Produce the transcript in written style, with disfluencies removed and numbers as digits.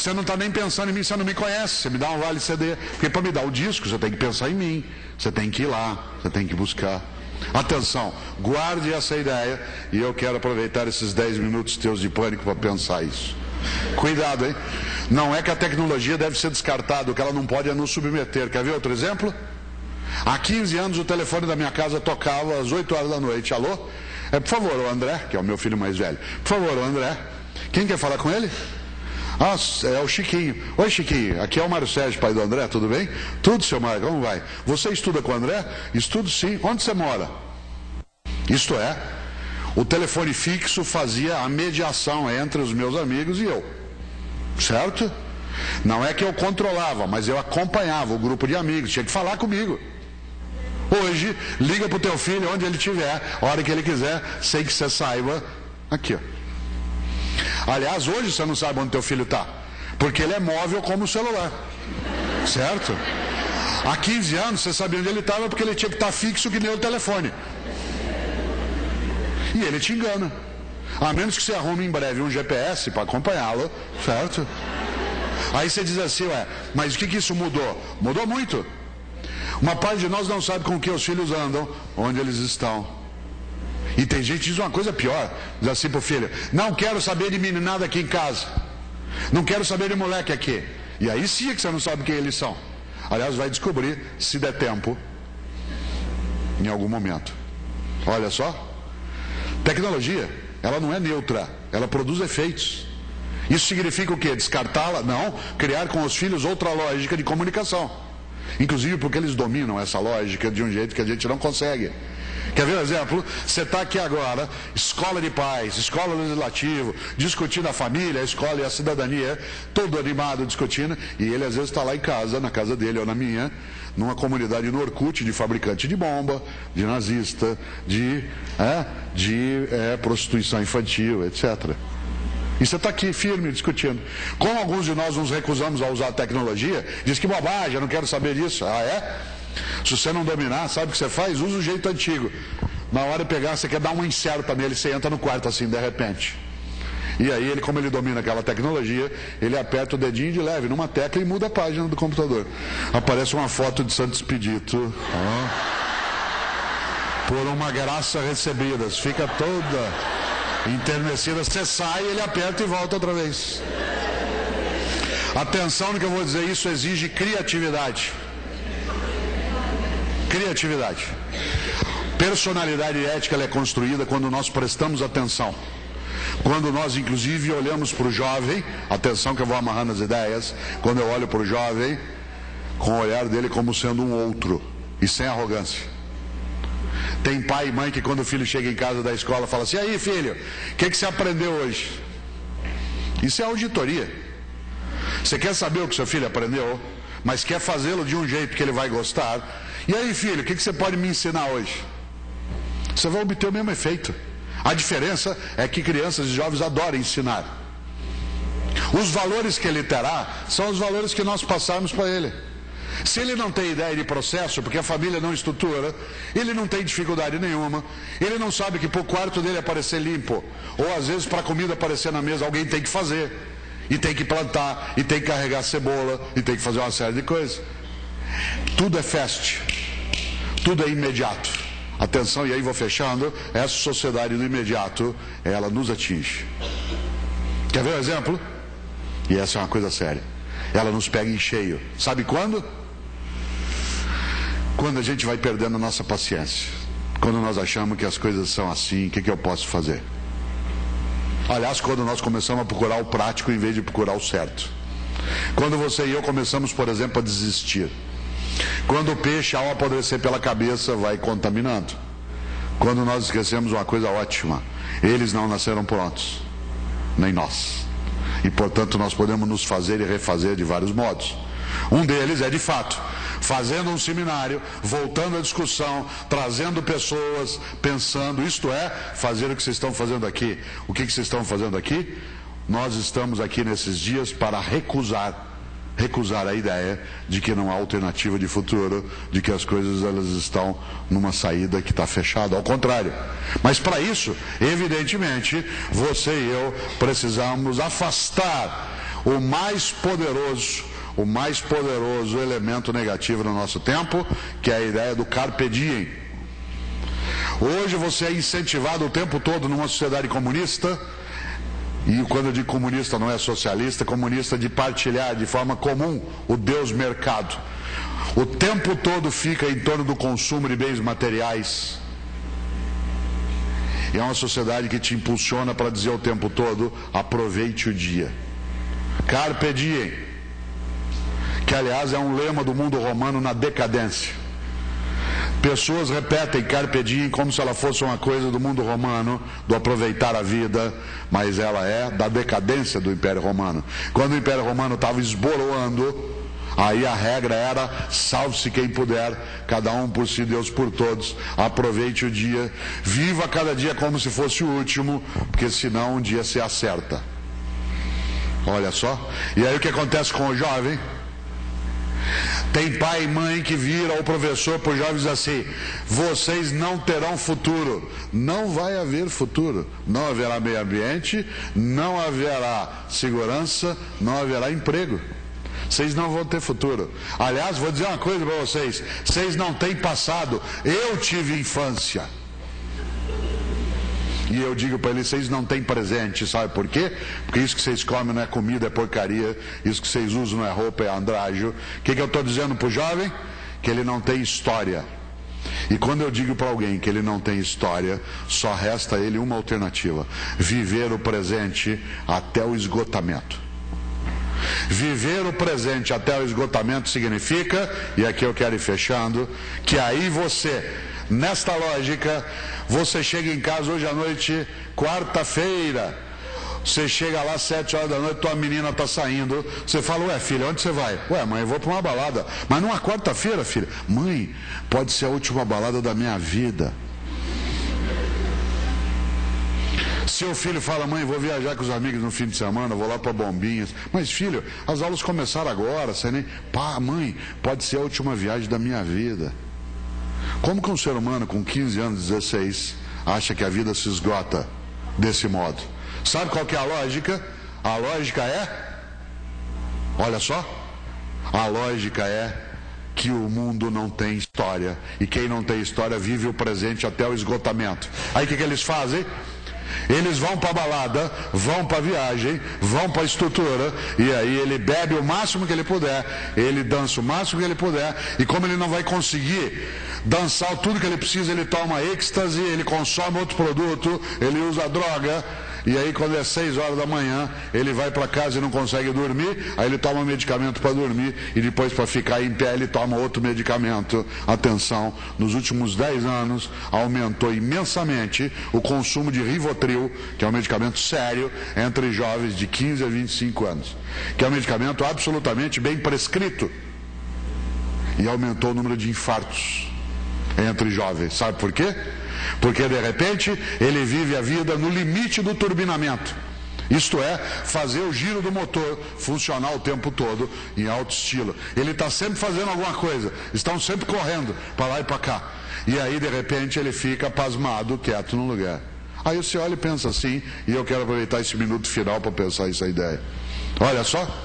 Você não está nem pensando em mim, você não me conhece. Você me dá um vale CD. Porque para me dar o disco, você tem que pensar em mim. Você tem que ir lá, você tem que buscar. Atenção, guarde essa ideia. E eu quero aproveitar esses 10 minutos teus de pânico para pensar isso. Cuidado, hein? Não é que a tecnologia deve ser descartada, o que ela não pode é nos submeter. Quer ver outro exemplo? Há 15 anos o telefone da minha casa tocava às 8 horas da noite. Alô? Por favor, o André, que é o meu filho mais velho. Por favor, o André. Quem quer falar com ele? Ah, é o Chiquinho. Oi, Chiquinho, aqui é o Mário Sérgio, pai do André, tudo bem? Tudo, seu Mário, como vai? Você estuda com o André? Estudo sim. Onde você mora? Isto é, o telefone fixo fazia a mediação entre os meus amigos e eu. Certo? Não é que eu controlava, mas eu acompanhava o grupo de amigos, tinha que falar comigo. Hoje, liga pro teu filho onde ele estiver, a hora que ele quiser, sem que você saiba. Aqui, ó. Aliás, hoje você não sabe onde teu filho está, porque ele é móvel como o celular. Certo? Há 15 anos você sabia onde ele estava porque ele tinha que estar fixo que nem o telefone. E ele te engana. A menos que você arrume em breve um GPS para acompanhá-lo, certo? Aí você diz assim, mas o que isso mudou? Mudou muito. Uma parte de nós não sabe com que os filhos andam, onde eles estão. E tem gente que diz uma coisa pior, diz assim pro filho, não quero saber de meninada aqui em casa. Não quero saber de moleque aqui. E aí sim é que você não sabe quem eles são. Aliás, vai descobrir, se der tempo, em algum momento. Olha só. Tecnologia, ela não é neutra, ela produz efeitos. Isso significa o quê? Descartá-la? Não, criar com os filhos outra lógica de comunicação. Inclusive porque eles dominam essa lógica de um jeito que a gente não consegue. Quer ver um exemplo? Você está aqui agora, escola de pais, escola legislativa, discutindo a família, a escola e a cidadania, todo animado discutindo, e ele às vezes está lá em casa, na casa dele ou na minha, numa comunidade no Orkut de fabricante de bomba, de nazista, de prostituição infantil, etc. E você está aqui firme discutindo. Como alguns de nós nos recusamos a usar a tecnologia, diz que bobagem, eu não quero saber disso. Ah, é? Se você não dominar, sabe o que você faz? Usa o jeito antigo. Na hora de pegar, você quer dar uma incerta nele, você entra no quarto assim, de repente. E aí, ele, como ele domina aquela tecnologia, ele aperta o dedinho de leve numa tecla e muda a página do computador. Aparece uma foto de Santo Expedito. Por uma graça recebida. Fica toda enternecida. Você sai, ele aperta e volta outra vez. Atenção no que eu vou dizer, isso exige criatividade. Criatividade. Personalidade ética ela é construída quando nós prestamos atenção. Quando nós, inclusive, olhamos para o jovem, atenção que eu vou amarrando as ideias, quando eu olho para o jovem, com o olhar dele como sendo um outro, e sem arrogância. Tem pai e mãe que quando o filho chega em casa da escola, fala assim, e aí filho, o que você aprendeu hoje? Isso é auditoria. Você quer saber o que seu filho aprendeu, mas quer fazê-lo de um jeito que ele vai gostar. E aí filho, o que você pode me ensinar hoje? Você vai obter o mesmo efeito. A diferença é que crianças e jovens adoram ensinar. Os valores que ele terá são os valores que nós passarmos para ele. Se ele não tem ideia de processo, porque a família não estrutura, ele não tem dificuldade nenhuma, ele não sabe que para o quarto dele aparecer limpo, ou às vezes para a comida aparecer na mesa, alguém tem que fazer, e tem que plantar, e tem que carregar cebola, e tem que fazer uma série de coisas. Tudo é fast, tudo é imediato. Atenção, e aí vou fechando, essa sociedade do imediato, ela nos atinge. Quer ver um exemplo? E essa é uma coisa séria. Ela nos pega em cheio. Sabe quando? Quando a gente vai perdendo a nossa paciência. Quando nós achamos que as coisas são assim, o que eu posso fazer? Aliás, quando nós começamos a procurar o prático em vez de procurar o certo. Quando você e eu começamos, por exemplo, a desistir. Quando o peixe, ao apodrecer pela cabeça, vai contaminando. Quando nós esquecemos uma coisa ótima, eles não nasceram prontos, nem nós. E portanto nós podemos nos fazer e refazer de vários modos. Um deles é de fato, fazendo um seminário, voltando à discussão, trazendo pessoas, pensando, isto é, fazer o que vocês estão fazendo aqui. O que vocês estão fazendo aqui? Nós estamos aqui nesses dias para recusar a ideia de que não há alternativa de futuro, de que as coisas elas estão numa saída que está fechada, ao contrário. Mas para isso, evidentemente, você e eu precisamos afastar o mais poderoso elemento negativo no nosso tempo, que é a ideia do carpe diem. Hoje você é incentivado o tempo todo numa sociedade comunista, e quando eu digo comunista não é socialista, comunista de partilhar de forma comum o Deus mercado. O tempo todo fica em torno do consumo de bens materiais. E é uma sociedade que te impulsiona para dizer o tempo todo: aproveite o dia. Carpe diem, que aliás é um lema do mundo romano na decadência. Pessoas repetem carpe diem como se ela fosse uma coisa do mundo romano, do aproveitar a vida, mas ela é da decadência do Império Romano. Quando o Império Romano estava esboroando, aí a regra era: salve-se quem puder, cada um por si, Deus por todos, aproveite o dia, viva cada dia como se fosse o último, porque senão um dia se acerta. Olha só, e aí o que acontece com o jovem? Tem pai e mãe que vira o professor para os jovens assim: vocês não terão futuro. Não vai haver futuro. Não haverá meio ambiente, não haverá segurança, não haverá emprego. Vocês não vão ter futuro. Aliás, vou dizer uma coisa para vocês: vocês não têm passado. Eu tive infância. E eu digo para eles: vocês não têm presente. Sabe por quê? Porque isso que vocês comem não é comida, é porcaria. Isso que vocês usam não é roupa, é andrágio. O que eu estou dizendo para o jovem? Que ele não tem história. E quando eu digo para alguém que ele não tem história, só resta a ele uma alternativa: viver o presente até o esgotamento. Viver o presente até o esgotamento significa, e aqui eu quero ir fechando, que aí você, nesta lógica, você chega em casa hoje à noite, quarta-feira, você chega lá 7 horas da noite, tua menina está saindo, você fala: ué filha, onde você vai? Ué mãe, eu vou para uma balada. Mas numa quarta-feira, filha? Mãe, pode ser a última balada da minha vida. Seu filho fala: mãe, vou viajar com os amigos no fim de semana, vou lá para Bombinhas. Mas filho, as aulas começaram agora, você nem... Pá, mãe, pode ser a última viagem da minha vida. Como que um ser humano com 15 anos, 16, acha que a vida se esgota desse modo? Sabe qual que é a lógica? A lógica é... Olha só. A lógica é que o mundo não tem história. E quem não tem história vive o presente até o esgotamento. Aí o que eles fazem? Eles vão para a balada, vão para a viagem, vão para a estrutura, e aí ele bebe o máximo que ele puder, ele dança o máximo que ele puder, e como ele não vai conseguir dançar tudo que ele precisa, ele toma êxtase, ele consome outro produto, ele usa droga, e aí quando é 6 horas da manhã, ele vai para casa e não consegue dormir, aí ele toma medicamento para dormir, e depois para ficar em pé ele toma outro medicamento. Atenção, nos últimos 10 anos aumentou imensamente o consumo de Rivotril, que é um medicamento sério, entre jovens de 15 a 25 anos, que é um medicamento absolutamente bem prescrito, e aumentou o número de infartos entre jovens. Sabe por quê? Porque de repente ele vive a vida no limite do turbinamento, isto é, fazer o giro do motor funcionar o tempo todo em alto estilo. Ele está sempre fazendo alguma coisa, estão sempre correndo para lá e para cá, e aí de repente ele fica pasmado, quieto no lugar. Aí você olha e pensa assim, e eu quero aproveitar esse minuto final para pensar essa ideia. Olha só.